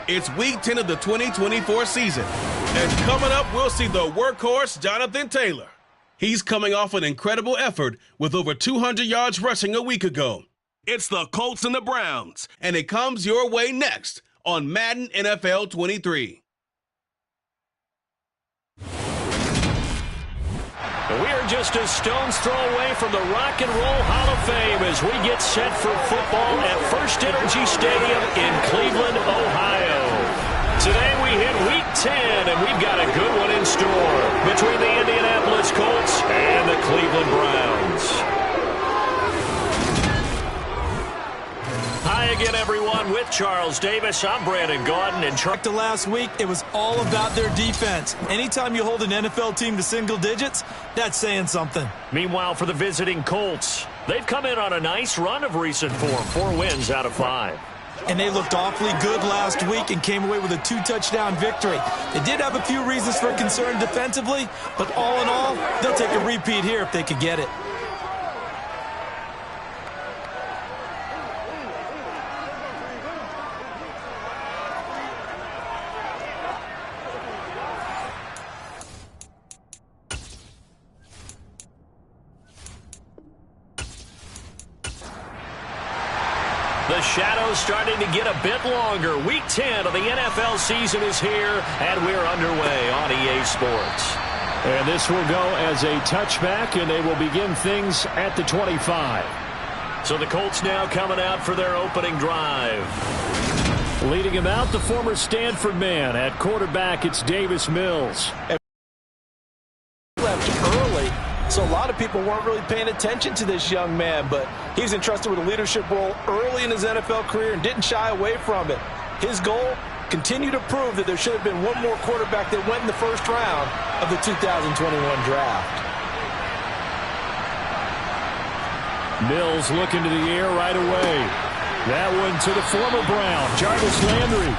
It's Week 10 of the 2024 season. And coming up, we'll see the workhorse, Jonathan Taylor. He's coming off an incredible effort with over 200 yards rushing a week ago. It's the Colts and the Browns, and it comes your way next on Madden NFL 23. We are just a stone's throw away from the Rock and Roll Hall of Fame as we get set for football at First Energy Stadium in Cleveland, Ohio. Today we hit Week 10, and we've got a good one in store between the Indianapolis Colts and the Cleveland Browns. Hi again, everyone. With Charles Davis, I'm Brandon Gaudin. And to last week, it was all about their defense. Anytime you hold an NFL team to single digits, that's saying something. Meanwhile, for the visiting Colts, they've come in on a nice run of recent form, 4 wins out of 5. And they looked awfully good last week and came away with a 2-touchdown victory. They did have a few reasons for concern defensively, but all in all, they'll take a repeat here if they could get it. The shadow's starting to get a bit longer. Week 10 of the NFL season is here, and we're underway on EA Sports. And this will go as a touchback, and they will begin things at the 25. So the Colts now coming out for their opening drive. Leading him out, the former Stanford man. At quarterback, it's Davis Mills. Left early. So a lot of people weren't really paying attention to this young man, but he's entrusted with a leadership role early in his NFL career and didn't shy away from it. His goal, continue to prove that there should have been one more quarterback that went in the first round of the 2021 draft. Mills looking to the air right away. That one to the former Brown, Jarvis Landry.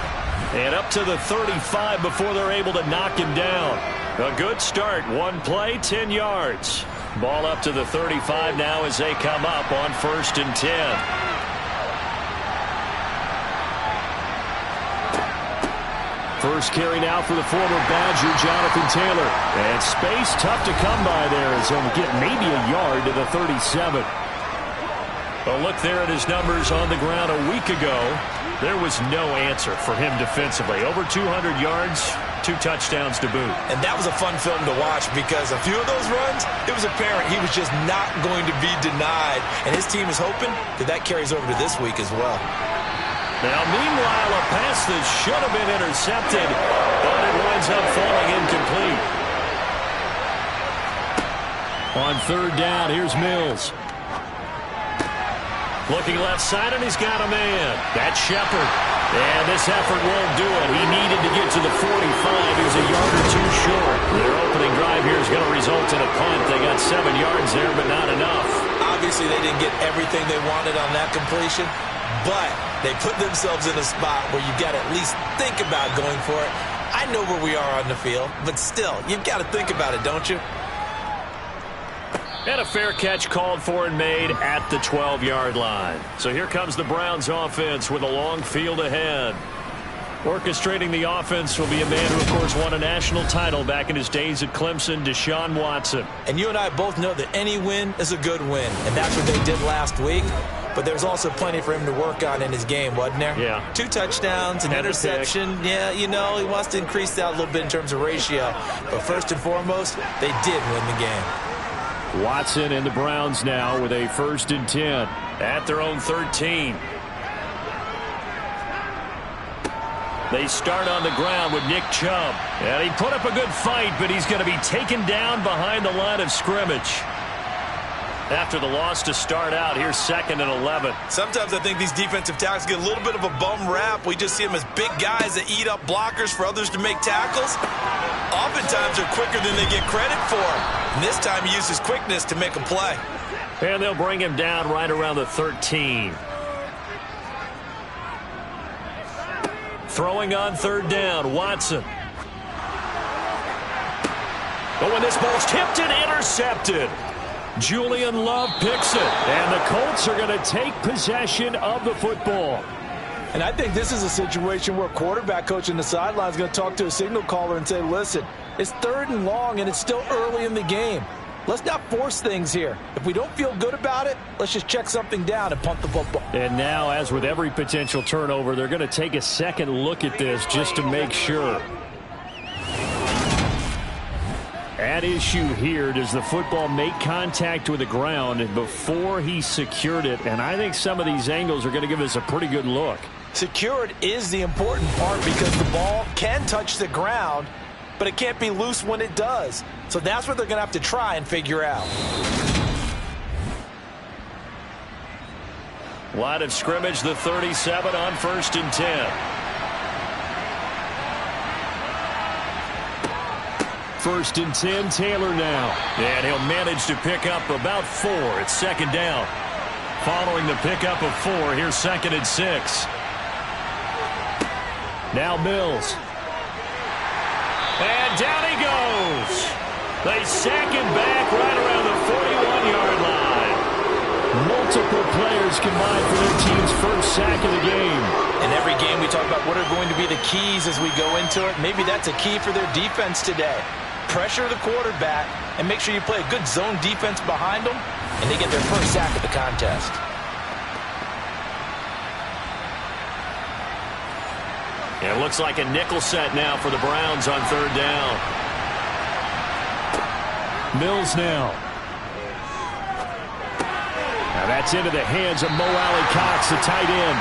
And up to the 35 before they're able to knock him down. A good start. One play, 10 yards. Ball up to the 35 now as they come up on 1st and 10. First carry now for the former Badger, Jonathan Taylor. And space tough to come by there as he'll get maybe a yard to the 37. A look there at his numbers on the ground a week ago. There was no answer for him defensively. Over 200 yards, 2 touchdowns to boot. And that was a fun film to watch because a few of those runs, it was apparent he was just not going to be denied. And his team is hoping that that carries over to this week as well. Now, meanwhile, a pass that should have been intercepted, but it winds up falling incomplete. On 3rd down, here's Mills. Looking left side, and he's got a man. That's Shepard. And this effort won't do it. He needed to get to the 45. He's a yard or 2 short. Their opening drive here is going to result in a punt. They got 7 yards there, but not enough. Obviously, they didn't get everything they wanted on that completion, but they put themselves in a spot where you've got to at least think about going for it. I know where we are on the field, but still, you've got to think about it, don't you? And a fair catch called for and made at the 12-yard line. So here comes the Browns offense with a long field ahead. Orchestrating the offense will be a man who, of course, won a national title back in his days at Clemson, Deshaun Watson. And you and I both know that any win is a good win, and that's what they did last week. But there's also plenty for him to work on in his game, wasn't there? Yeah. 2 touchdowns, an interception. Yeah, you know, he wants to increase that a little bit in terms of ratio. But first and foremost, they did win the game. Watson and the Browns now with a 1st and 10. At their own 13. They start on the ground with Nick Chubb. And he put up a good fight, but he's going to be taken down behind the line of scrimmage. After the loss to start out, here's 2nd and 11. Sometimes I think these defensive tackles get a little bit of a bum rap. We just see them as big guys that eat up blockers for others to make tackles. Oftentimes they're quicker than they get credit for. And this time he used his quickness to make a play. And they'll bring him down right around the 13. Throwing on 3rd down, Watson. But when this ball's tipped and intercepted, Julian Love picks it. And the Colts are going to take possession of the football. And I think this is a situation where quarterback coach in the sideline is going to talk to a signal caller and say, listen, it's 3rd and long and it's still early in the game. Let's not force things here. If we don't feel good about it, let's just check something down and punt the football. And now, as with every potential turnover, they're going to take a second look at this just to make sure. At issue here, does the football make contact with the ground before he secured it? And I think some of these angles are going to give us a pretty good look. Secured is the important part because the ball can touch the ground, but it can't be loose when it does. So that's what they're going to have to try and figure out. Line of scrimmage, the 37 on 1st and 10. 1st and 10, Taylor now. And he'll manage to pick up about 4. It's 2nd down. Following the pickup of 4, here's 2nd and 6. Now Mills. And down he goes. They sack him back right around the 41-yard line. Multiple players combined for their team's first sack of the game. In every game we talk about what are going to be the keys as we go into it. Maybe that's a key for their defense today. Pressure the quarterback and make sure you play a good zone defense behind them, and they get their first sack of the contest. It looks like a nickel set now for the Browns on 3rd down. Mills now. Now that's into the hands of Mo Alley-Cox, the tight end.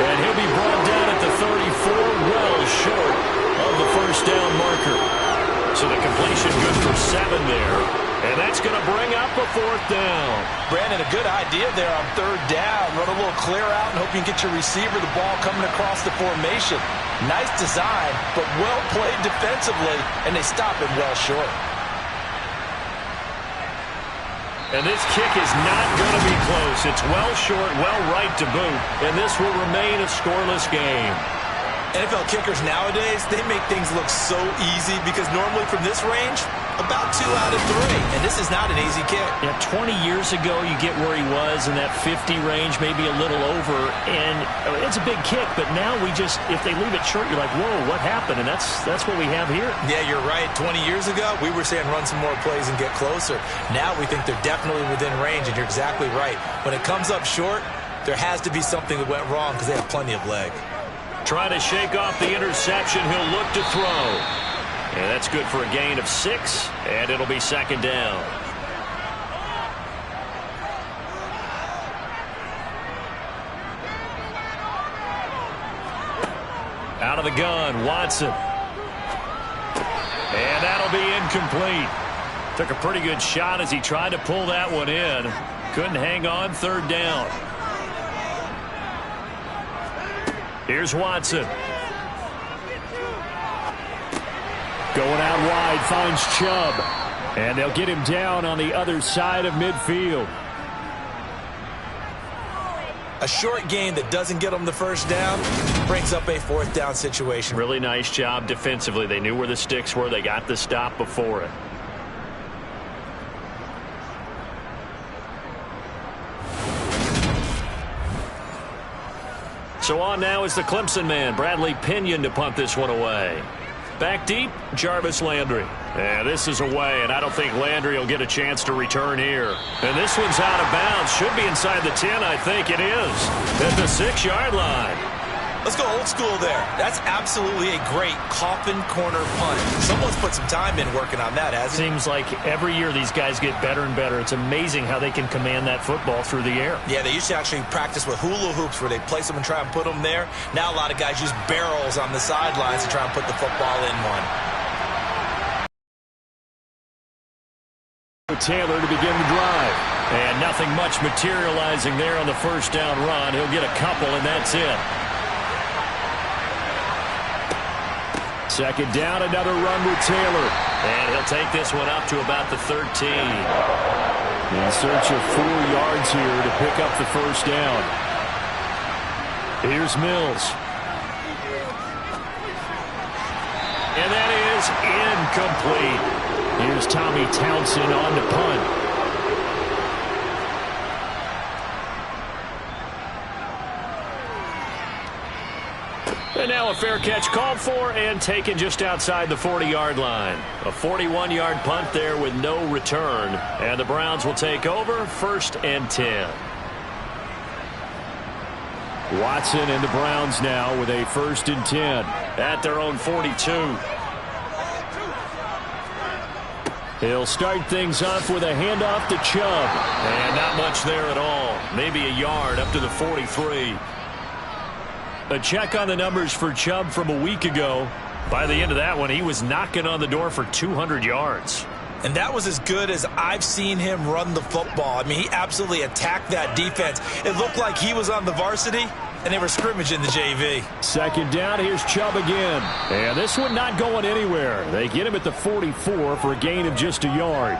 And he'll be brought down at the 34, well short of the 1st down marker. So the completion good for 7 there. And that's going to bring up a 4th down. Brandon, a good idea there on 3rd down. Run a little clear out and hope you can get your receiver the ball coming across the formation. Nice design, but well played defensively, and they stop it well short. And this kick is not going to be close. It's well short, well right to boot, and this will remain a scoreless game. NFL kickers nowadays, they make things look so easy because normally from this range, about 2 out of 3. And this is not an easy kick. Yeah, 20 years ago, you get where he was in that 50 range, maybe a little over. And it's a big kick, but now we just, if they leave it short, you're like, whoa, what happened? And that's what we have here. Yeah, you're right. 20 years ago, we were saying run some more plays and get closer. Now we think they're definitely within range, and you're exactly right. When it comes up short, there has to be something that went wrong because they have plenty of leg. Trying to shake off the interception. He'll look to throw. And that's good for a gain of 6, and it'll be 2nd down. Out of the gun, Watson. And that'll be incomplete. Took a pretty good shot as he tried to pull that one in. Couldn't hang on, 3rd down. Here's Watson. Going out wide, finds Chubb. And they'll get him down on the other side of midfield. A short gain that doesn't get them the 1st down brings up a 4th down situation. Really nice job defensively. They knew where the sticks were. They got the stop before it. So on now is the Clemson man, Bradley Pinion, to punt this one away. Back deep, Jarvis Landry. Yeah, this is away, and I don't think Landry will get a chance to return here. And this one's out of bounds. Should be inside the 10, I think it is. At the 6-yard line. Let's go old school there. That's absolutely a great coffin corner punt. Someone's put some time in working on that, hasn't it? Seems like every year these guys get better and better. It's amazing how they can command that football through the air. Yeah, they used to actually practice with hula hoops where they place them and try and put them there. Now a lot of guys use barrels on the sidelines to try and put the football in one. Taylor to begin the drive. And nothing much materializing there on the 1st down run. He'll get a couple, and that's it. 2nd down, another run with Taylor. And he'll take this one up to about the 13. In search of 4 yards here to pick up the 1st down. Here's Mills. And that is incomplete. Here's Tommy Townsend on to punt. And now a fair catch called for and taken just outside the 40-yard line. A 41-yard punt there with no return. And the Browns will take over 1st and 10. Watson and the Browns now with a 1st and 10. At their own 42. He'll start things off with a handoff to Chubb. And not much there at all. Maybe a yard up to the 43. A check on the numbers for Chubb from a week ago. By the end of that one, he was knocking on the door for 200 yards. And that was as good as I've seen him run the football. I mean, he absolutely attacked that defense. It looked like he was on the varsity, and they were scrimmaging the JV. 2nd down, here's Chubb again. And this one not going anywhere. They get him at the 44 for a gain of just a yard.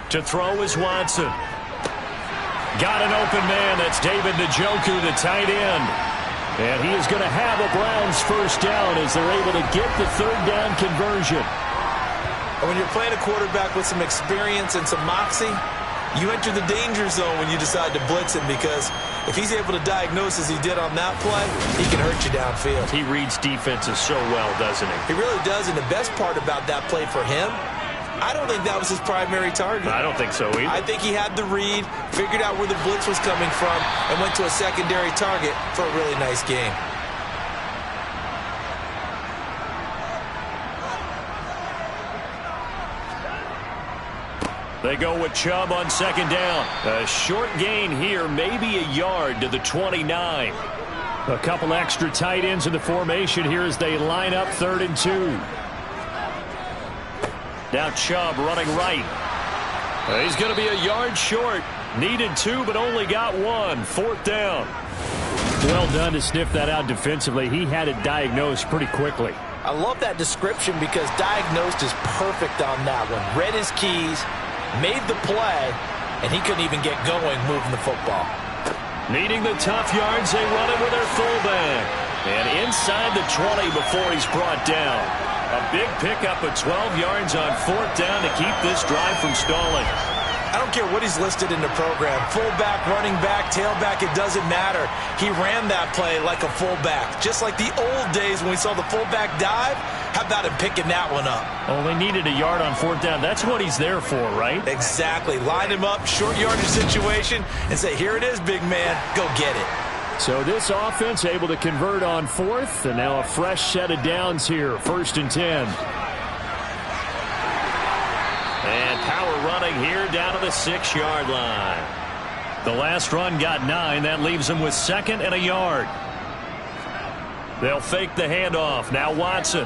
To throw is Watson. Got an open man. That's David Njoku, the tight end. And he is going to have a Browns 1st down as they're able to get the 3rd down conversion. And when you're playing a quarterback with some experience and some moxie, you enter the danger zone when you decide to blitz him, because if he's able to diagnose as he did on that play, he can hurt you downfield. He reads defenses so well, doesn't he? He really does, and the best part about that play for him, I don't think that was his primary target. I don't think so either. I think he had the read, figured out where the blitz was coming from, and went to a secondary target for a really nice game. They go with Chubb on 2nd down. A short gain here, maybe a yard to the 29. A couple extra tight ends in the formation here as they line up 3rd and 2. Now Chubb running right. He's going to be a yard short. Needed 2, but only got 1. 4th down. Well done to sniff that out defensively. He had it diagnosed pretty quickly. I love that description because diagnosed is perfect on that one. Read his keys, made the play, and he couldn't even get going moving the football. Needing the tough yards, they run it with their fullback. And inside the 20 before he's brought down. A big pickup of 12 yards on 4th down to keep this drive from stalling. I don't care what he's listed in the program. Fullback, running back, tailback, it doesn't matter. He ran that play like a fullback. Just like the old days when we saw the fullback dive. How about him picking that one up? Oh, they needed a yard on 4th down. That's what he's there for, right? Exactly. Line him up, short yardage situation, and say, here it is, big man. Go get it. So this offense able to convert on 4th, and now a fresh set of downs here, 1st and 10. And power running here down to the 6-yard line. The last run got 9. That leaves them with 2nd and a yard. They'll fake the handoff. Now Watson.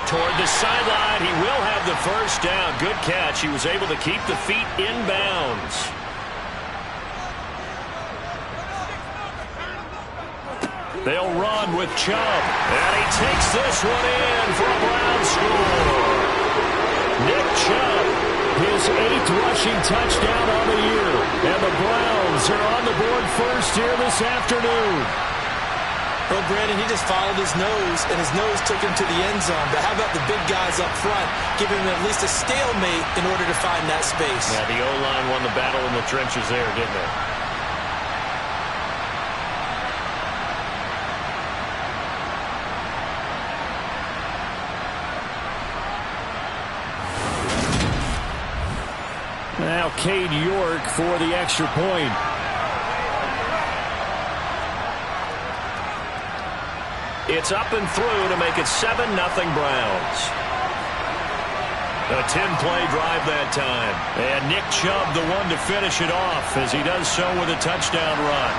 Toward the sideline. He will have the 1st down. Good catch. He was able to keep the feet inbounds. They'll run with Chubb. And he takes this one in for a Browns score. Nick Chubb, his 8th rushing touchdown on the year. And the Browns are on the board first here this afternoon. Well, Brandon, he just followed his nose, and his nose took him to the end zone. But how about the big guys up front, giving him at least a stalemate in order to find that space? Yeah, the O-line won the battle in the trenches there, didn't they? Now Cade York for the extra point. It's up and through to make it 7-0 Browns. A 10-play drive that time. And Nick Chubb the one to finish it off as he does so with a touchdown run.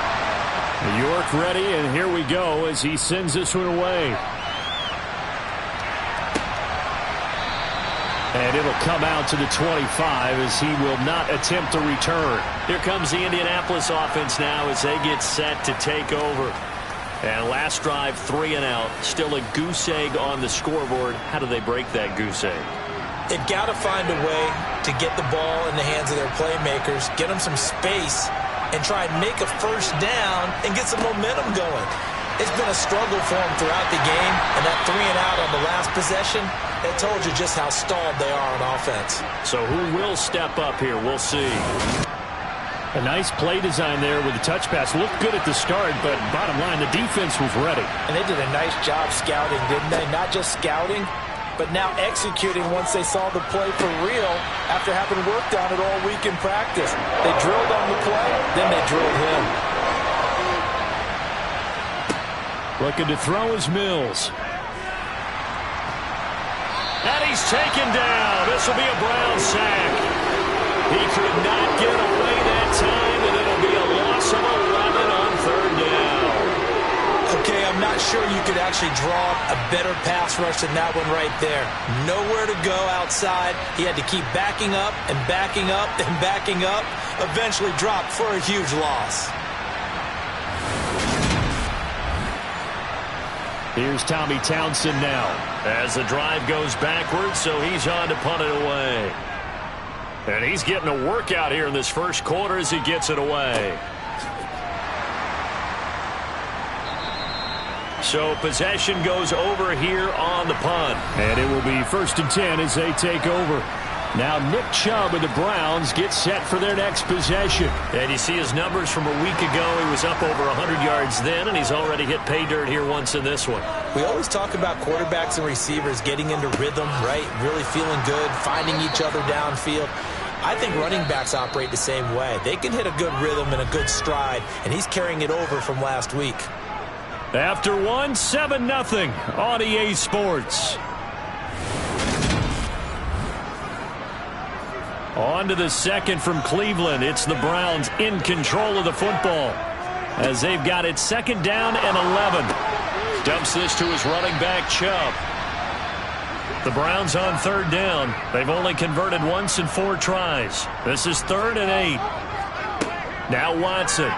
York ready, and here we go as he sends this one away. And it'll come out to the 25 as he will not attempt to return. Here comes the Indianapolis offense now as they get set to take over. And last drive, 3 and out. Still a goose egg on the scoreboard. How do they break that goose egg? They've got to find a way to get the ball in the hands of their playmakers, get them some space, and try and make a 1st down and get some momentum going. It's been a struggle for them throughout the game, and that 3 and out on the last possession, that told you just how stalled they are on offense. So who will step up here? We'll see. A nice play design there with the touch pass. Looked good at the start, but bottom line, the defense was ready. And they did a nice job scouting, didn't they? Not just scouting, but now executing once they saw the play for real after having worked on it all week in practice. They drilled on the play, then they drilled him. Looking to throw is Mills. And he's taken down. This will be a Brown sack. He could not get away that time, and it'll be a loss of 11 on third down. Okay, I'm not sure you could actually draw a better pass rush than that one right there. Nowhere to go outside. He had to keep backing up and backing up and backing up. Eventually dropped for a huge loss. Here's Tommy Townsend now. As the drive goes backwards, so he's on to punt it away. And he's getting a workout here in this first quarter as he gets it away. So possession goes over here on the punt. And it will be 1st and 10 as they take over. Now Nick Chubb and the Browns get set for their next possession. And you see his numbers from a week ago. He was up over 100 yards then, and he's already hit pay dirt here once in this one. We always talk about quarterbacks and receivers getting into rhythm, right? Really feeling good, finding each other downfield. I think running backs operate the same way. They can hit a good rhythm and a good stride, and he's carrying it over from last week. After 7-0 on EA Sports. On to the second from Cleveland. It's the Browns in control of the football as they've got it 2nd down and 11. Dumps this to his running back, Chubb. The Browns on 3rd down. They've only converted once in 4 tries. This is 3rd and 8. Now Watson.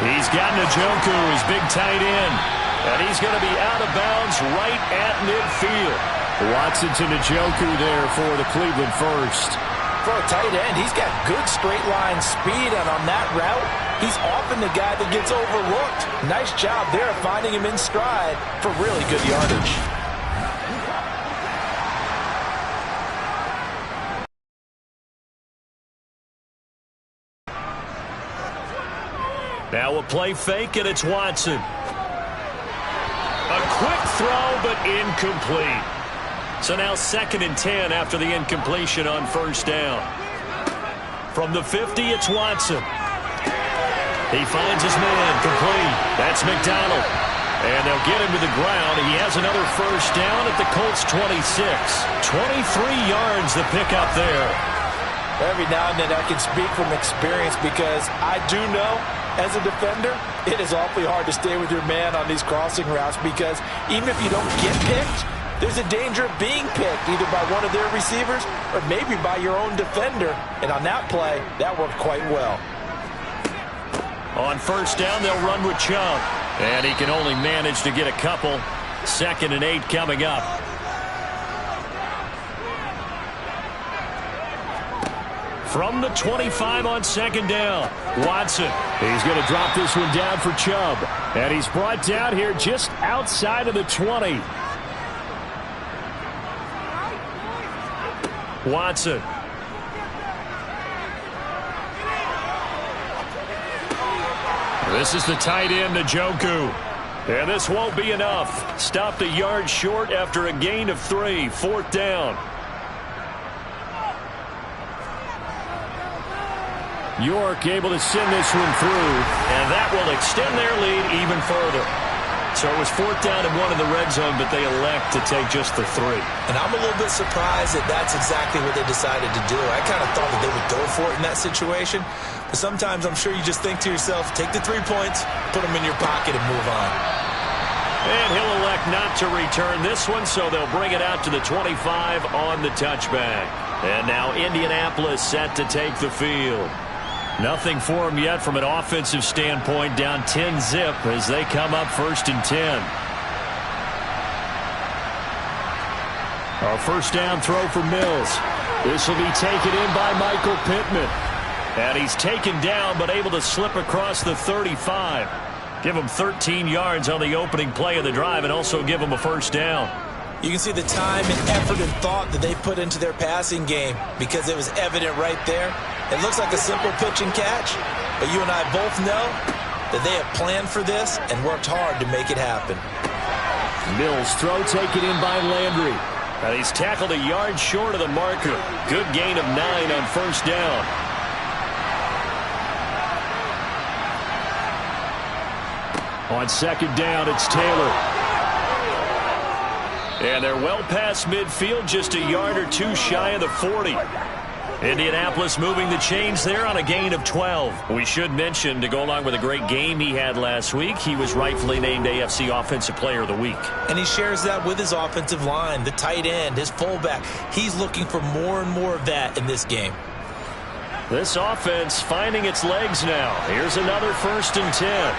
He's got Njoku, his big tight end. And he's going to be out of bounds right at midfield. Watson to Njoku there for the Cleveland first. For a tight end, he's got good straight line speed, and on that route, he's often the guy that gets overlooked. Nice job there finding him in stride for really good yardage. Now a play fake, and it's Watson. A quick throw, but incomplete. So now 2nd and 10 after the incompletion on 1st down. From the 50, it's Watson. He finds his man, complete. That's McDonald. And they'll get him to the ground. He has another 1st down at the Colts 26. 23 yards the pickup there. Every now and then I can speak from experience because I do know, as a defender, it is awfully hard to stay with your man on these crossing routes because even if you don't get picked, there's a danger of being picked either by one of their receivers or maybe by your own defender. And on that play, that worked quite well. On 1st down, they'll run with Chubb. And he can only manage to get a couple. 2nd and 8 coming up. From the 25 on 2nd down, Watson. He's going to drop this one down for Chubb. And he's brought down here just outside of the 20. Watson. This is the tight end, Njoku. And this won't be enough. Stopped a yard short after a gain of 3. 4th down. York able to send this one through. And that will extend their lead even further. So it was 4th down and 1 in the red zone, but they elect to take just the 3. And I'm a little bit surprised that that's exactly what they decided to do. I kind of thought that they would go for it in that situation. But sometimes I'm sure you just think to yourself, take the 3 points, put them in your pocket, and move on. And he'll elect not to return this one, so they'll bring it out to the 25 on the touchback. And now Indianapolis set to take the field. Nothing for them yet from an offensive standpoint, down 10-zip as they come up 1st and 10. Our 1st down throw for Mills. This will be taken in by Michael Pittman. And he's taken down but able to slip across the 35. Give him 13 yards on the opening play of the drive and also give him a 1st down. You can see the time and effort and thought that they put into their passing game because it was evident right there. It looks like a simple pitch and catch, but you and I both know that they have planned for this and worked hard to make it happen. Mills throw taken in by Landry. And he's tackled a yard short of the marker. Good gain of 9 on first down. On second down, it's Taylor. And they're well past midfield, just a yard or two shy of the 40. Indianapolis moving the chains there on a gain of 12. We should mention, to go along with a great game he had last week, he was rightfully named AFC Offensive Player of the Week. And he shares that with his offensive line, the tight end, his fullback. He's looking for more and more of that in this game. This offense finding its legs now. Here's another 1st and 10.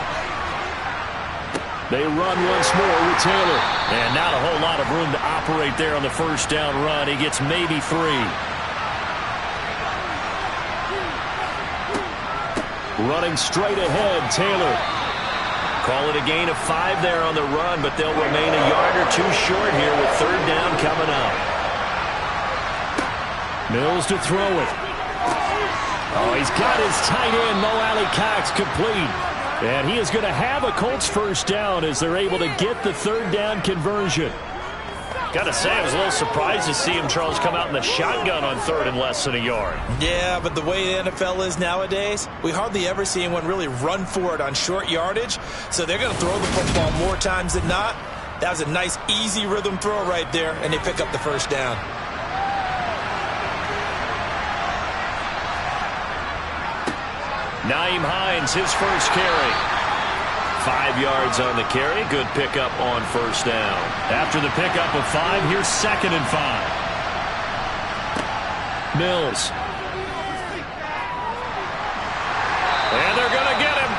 They run once more with Taylor. And not a whole lot of room to operate there on the first down run. He gets maybe 3. Running straight ahead, Taylor. Call it a gain of 5 there on the run, but they'll remain a yard or two short here with 3rd down coming up. Mills to throw it. Oh, he's got his tight end, Mo Alley-Cox, complete. And he is going to have a Colts 1st down as they're able to get the 3rd down conversion. Got to say, I was a little surprised to see him, Charles, come out in the shotgun on 3rd and less than a yard. Yeah, but the way the NFL is nowadays, we hardly ever see anyone really run for it on short yardage. So they're going to throw the football more times than not. That was a nice, easy rhythm throw right there, and they pick up the 1st down. Nyheim Hines, his first carry. 5 yards on the carry. Good pickup on 1st down. After the pickup of 5, here's 2nd and 5. Mills. And they're going to get him.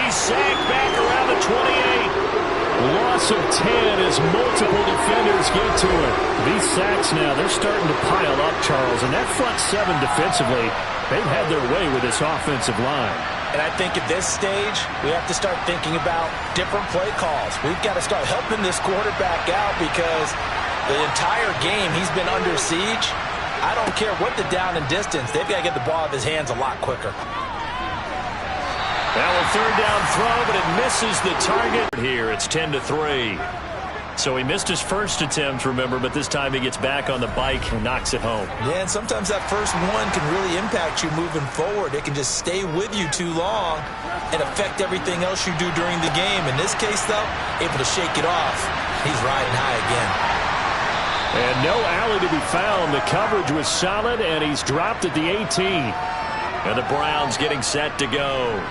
He's sacked back around the 28. Loss of 10 as multiple defenders get to it. These sacks now, they're starting to pile up, Charles. And that front 7 defensively, they've had their way with this offensive line. And I think at this stage, we have to start thinking about different play calls. We've got to start helping this quarterback out because the entire game he's been under siege. I don't care what the down and distance. They've got to get the ball out of his hands a lot quicker. Now a 3rd down throw, but it misses the target. Here it's 10-3. So he missed his first attempt, remember, but this time he gets back on the bike and knocks it home. Yeah, and sometimes that first one can really impact you moving forward. It can just stay with you too long and affect everything else you do during the game. In this case, though, able to shake it off. He's riding high again. And no alley to be found. The coverage was solid, and he's dropped at the 18. And the Browns getting set to go.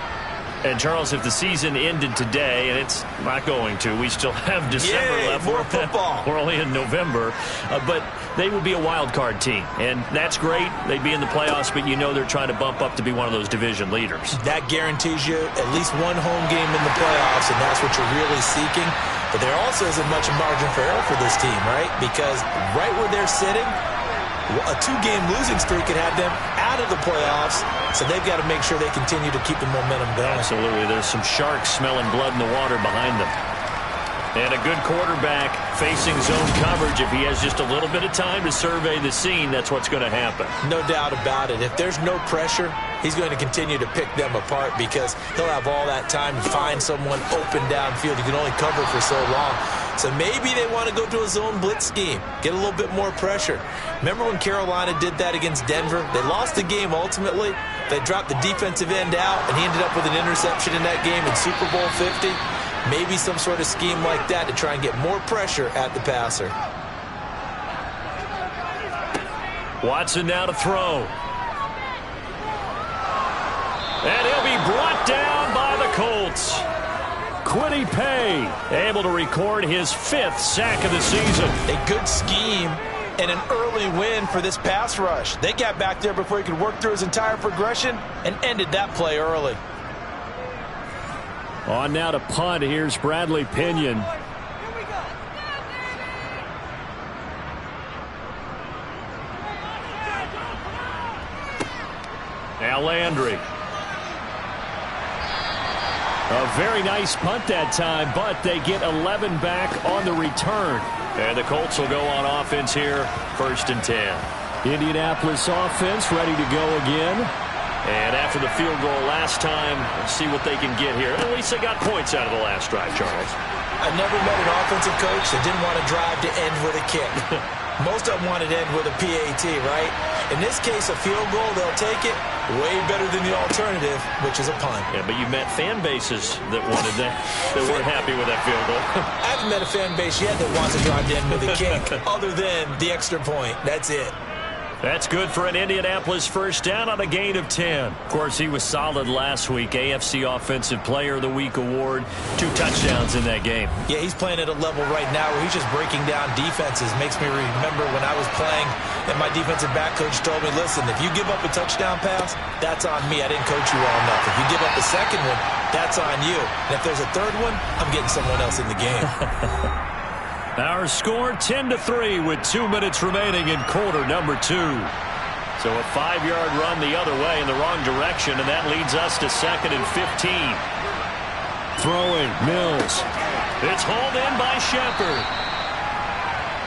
And, Charles, if the season ended today, and it's not going to, we still have December left. More football. We're only in November. But they would be a wild card team. And that's great. They'd be in the playoffs, but you know they're trying to bump up to be one of those division leaders. That guarantees you at least one home game in the playoffs, and that's what you're really seeking. But there also isn't much margin for error for this team, right? Because right where they're sitting, a 2-game losing streak could have them out of the playoffs, so they've got to make sure they continue to keep the momentum going. Absolutely. There's some sharks smelling blood in the water behind them. And a good quarterback facing zone coverage. If he has just a little bit of time to survey the scene, that's what's going to happen. No doubt about it. If there's no pressure, he's going to continue to pick them apart because he'll have all that time to find someone open downfield. He can only cover for so long. So maybe they want to go to a zone blitz scheme, get a little bit more pressure. Remember when Carolina did that against Denver? They lost the game ultimately. They dropped the defensive end out, and he ended up with an interception in that game in Super Bowl 50. Maybe some sort of scheme like that to try and get more pressure at the passer. Watson now to throw. And he'll be brought down by the Colts. Kwity Paye able to record his 5th sack of the season. A good scheme and an early win for this pass rush. They got back there before he could work through his entire progression and ended that play early. On now to punt. Here's Bradley Pinion. Now Landry. A very nice punt that time, but they get 11 back on the return. And the Colts will go on offense here, 1st and 10. Indianapolis offense ready to go again. And after the field goal last time, let's see what they can get here. At least they got points out of the last drive, Charles. I never met an offensive coach that didn't want to drive to end with a kick. Most of them wanted to end with a PAT, right? In this case, a field goal, they'll take it. Way better than the alternative, which is a punt. Yeah, but you met fan bases that wanted that weren't happy with that field goal. I haven't met a fan base yet that wants to drive to end with a kick, other than the extra point. That's it. That's good for an Indianapolis 1st down on a gain of 10. Of course, he was solid last week. AFC Offensive Player of the Week award. 2 touchdowns in that game. Yeah, he's playing at a level right now where he's just breaking down defenses. Makes me remember when I was playing and my defensive back coach told me, listen, if you give up a touchdown pass, that's on me. I didn't coach you well enough. If you give up a second one, that's on you. And if there's a third one, I'm getting someone else in the game. Our score 10-3 with 2 minutes remaining in quarter number 2. So a 5-yard run the other way in the wrong direction, and that leads us to 2nd and 15. Throwing, Mills. It's hauled in by Shepard.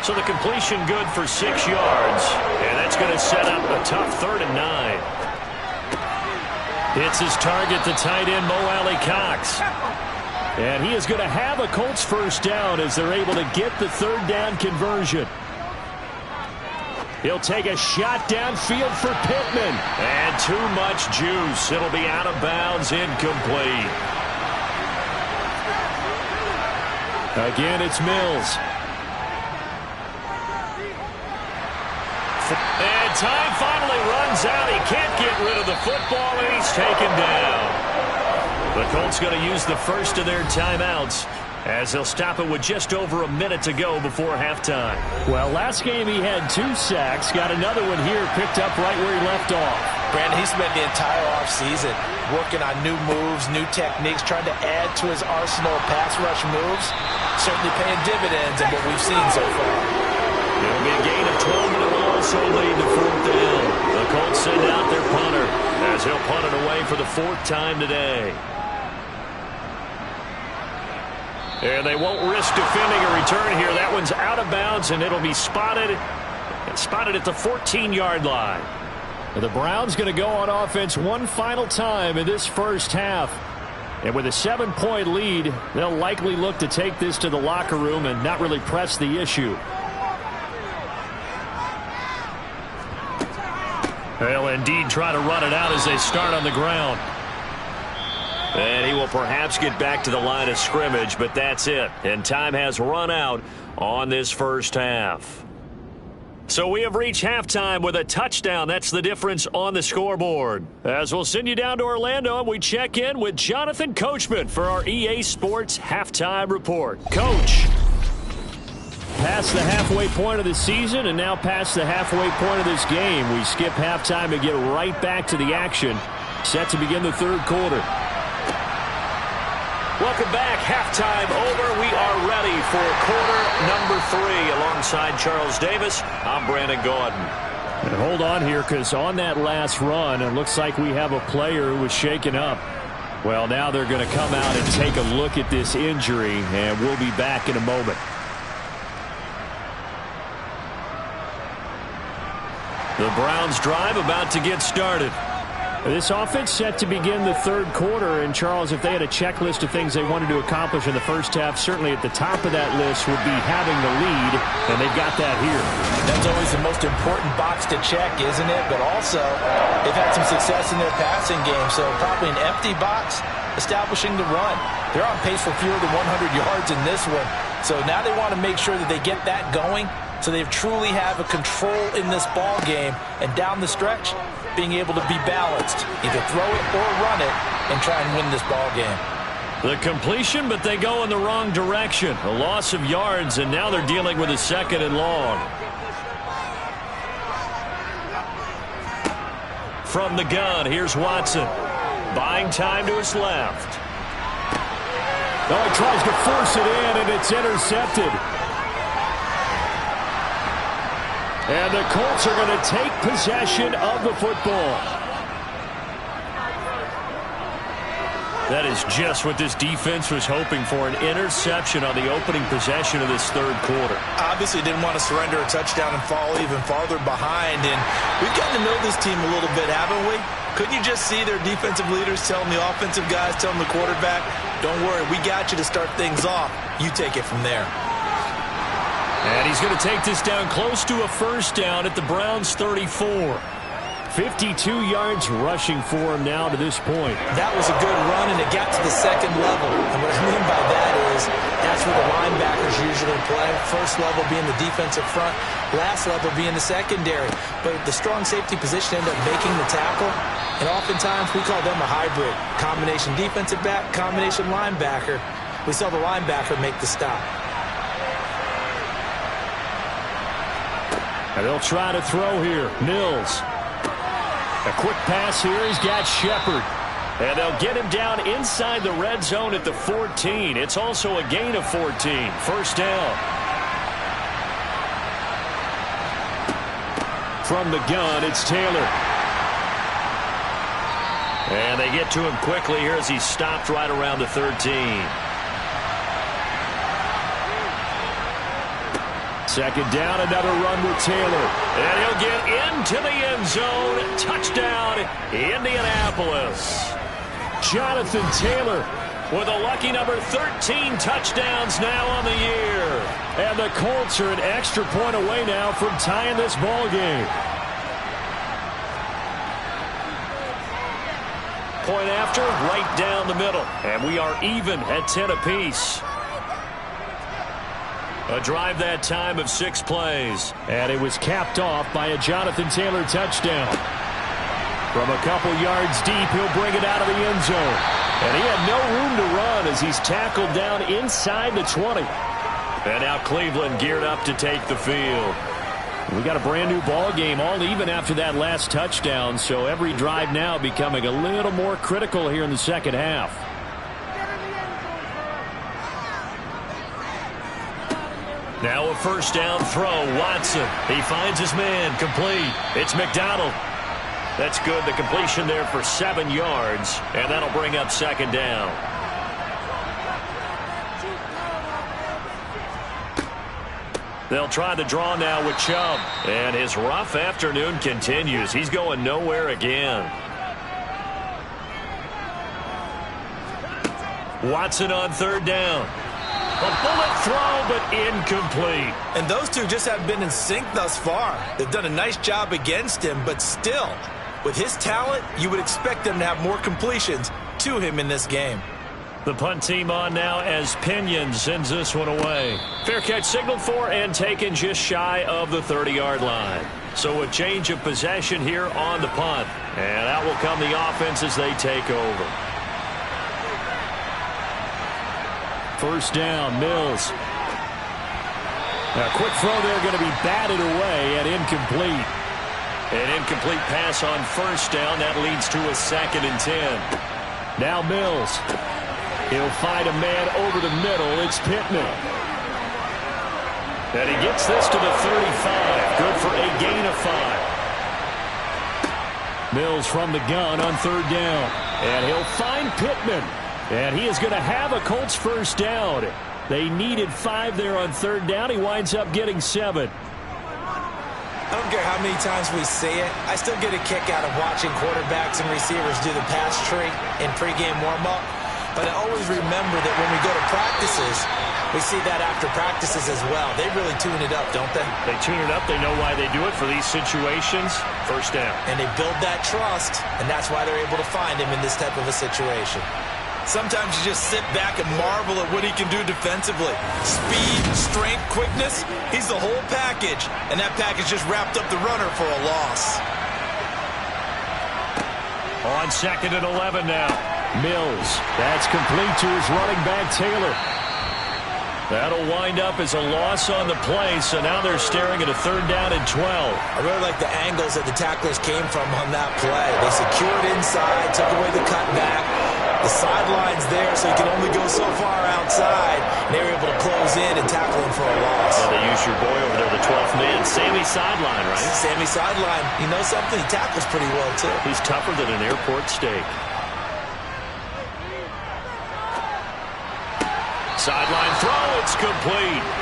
So the completion good for 6 yards, and that's going to set up a tough 3rd and 9. It's his target, the tight end, Mo Alley-Cox. And he is going to have a Colts 1st down as they're able to get the 3rd down conversion. He'll take a shot downfield for Pittman. And too much juice. It'll be out of bounds, incomplete. Again, it's Mills. And time finally runs out. He can't get rid of the football, and he's taken down. The Colts going to use the first of their timeouts as they'll stop it with just over a minute to go before halftime. Well, last game he had 2 sacks. Got another one here, picked up right where he left off. Brandon, he spent the entire offseason working on new moves, new techniques, trying to add to his arsenal of pass rush moves. Certainly paying dividends in what we've seen so far. It'll be a gain of 12, and it will also lead to 4th down. The Colts send out their punter as he'll punt it away for the 4th time today. And they won't risk defending a return here. That one's out of bounds, and it'll be spotted at the 14-yard line. The Browns going to go on offense one final time in this 1st half. And with a 7-point lead, they'll likely look to take this to the locker room and not really press the issue. They'll indeed try to run it out as they start on the ground. And he will perhaps get back to the line of scrimmage, but that's it. And time has run out on this 1st half. So we have reached halftime with a touchdown. That's the difference on the scoreboard. As we'll send you down to Orlando, and we check in with Jonathan Coachman for our EA Sports Halftime Report. Coach. Past the halfway point of the season and now past the halfway point of this game. We skip halftime and get right back to the action. Set to begin the 3rd quarter. Welcome back. Halftime over. We are ready for quarter number 3. Alongside Charles Davis, I'm Brandon Gaudin. And hold on here, because on that last run, it looks like we have a player who was shaken up. Well, now they're going to come out and take a look at this injury, and we'll be back in a moment. The Browns drive about to get started. This offense set to begin the 3rd quarter, and Charles, if they had a checklist of things they wanted to accomplish in the 1st half, certainly at the top of that list would be having the lead, and they've got that here. That's always the most important box to check, isn't it? But also, they've had some success in their passing game, so probably an empty box establishing the run. They're on pace for fewer than 100 yards in this one, so now they want to make sure that they get that going so they truly have a control in this ball game, and down the stretch, being able to be balanced, either throw it or run it, and try and win this ball game. The completion, but they go in the wrong direction. A loss of yards, and now they're dealing with a 2nd and long. From the gun, here's Watson. Buying time to his left. Oh, he tries to force it in, and it's intercepted. And the Colts are going to take possession of the football. That is just what this defense was hoping for, an interception on the opening possession of this third quarter. Obviously didn't want to surrender a touchdown and fall even farther behind. And we've gotten to know this team a little bit, haven't we? Couldn't you just see their defensive leaders telling the offensive guys, telling the quarterback, don't worry, we got you to start things off. You take it from there. And he's going to take this down close to a first down at the Browns' 34. 52 yards rushing for him now to this point. That was a good run, and it got to the second level. And what I mean by that is that's where the linebackers usually play. First level being the defensive front, last level being the secondary. But the strong safety position ended up making the tackle, and oftentimes we call them a hybrid. Combination defensive back, combination linebacker. We saw the linebacker make the stop. And they'll try to throw here. Mills. A quick pass here. He's got Shepard. And they'll get him down inside the red zone at the 14. It's also a gain of 14. First down. From the gun, it's Taylor. And they get to him quickly here as he's stopped right around the 13. Second down, another run with Taylor. And he'll get into the end zone. Touchdown, Indianapolis. Jonathan Taylor with a lucky number 13 touchdowns now on the year. And the Colts are an extra point away now from tying this ball game. Point after, right down the middle. And we are even at 10 apiece. A drive that time of 6 plays. And it was capped off by a Jonathan Taylor touchdown. From a couple yards deep, he'll bring it out of the end zone. And he had no room to run as he's tackled down inside the 20. And now Cleveland geared up to take the field. We got a brand new ball game, all even after that last touchdown. So every drive now becoming a little more critical here in the second half. Now a first down throw. Watson. He finds his man. Complete. It's McDonald. That's good. The completion there for 7 yards. And that'll bring up second down. They'll try the draw now with Chubb. And his rough afternoon continues. He's going nowhere again. Watson on third down. A bullet throw, but incomplete. And those two just haven't been in sync thus far. They've done a nice job against him, but still, with his talent, you would expect them to have more completions to him in this game. The punt team on now as Pinion sends this one away. Fair catch signaled for and taken just shy of the 30-yard line. So a change of possession here on the punt. And out will come the offense as they take over. First down, Mills. Now, quick throw there going to be batted away and incomplete. An incomplete pass on first down. That leads to a 2nd and 10. Now Mills. He'll find a man over the middle. It's Pittman. And he gets this to the 35. Good for a gain of 5. Mills from the gun on third down. And he'll find Pittman. And he is going to have a Colts first down. They needed 5 there on third down. He winds up getting 7. I don't care how many times we see it. I still get a kick out of watching quarterbacks and receivers do the pass tree in pregame warm-up. But I always remember that when we go to practices, we see that after practices as well. They really tune it up, don't they? They tune it up. They know why they do it for these situations. First down. And they build that trust, and that's why they're able to find him in this type of a situation. Sometimes you just sit back and marvel at what he can do defensively. Speed, strength, quickness, he's the whole package. And that package just wrapped up the runner for a loss. On 2nd and 11 now. Mills. That's complete to his running back, Taylor. That'll wind up as a loss on the play, so now they're staring at a third down and 12. I really like the angles that the tacklers came from on that play. They secured inside, took away the cutback. The sideline's there, so he can only go so far outside. And they were able to close in and tackle him for a loss. Well, they used your boy over there, the 12th man, Sammy Sideline, right? Sammy Sideline. You know something? He tackles pretty well, too. He's tougher than an airport steak. Sideline throw, it's complete.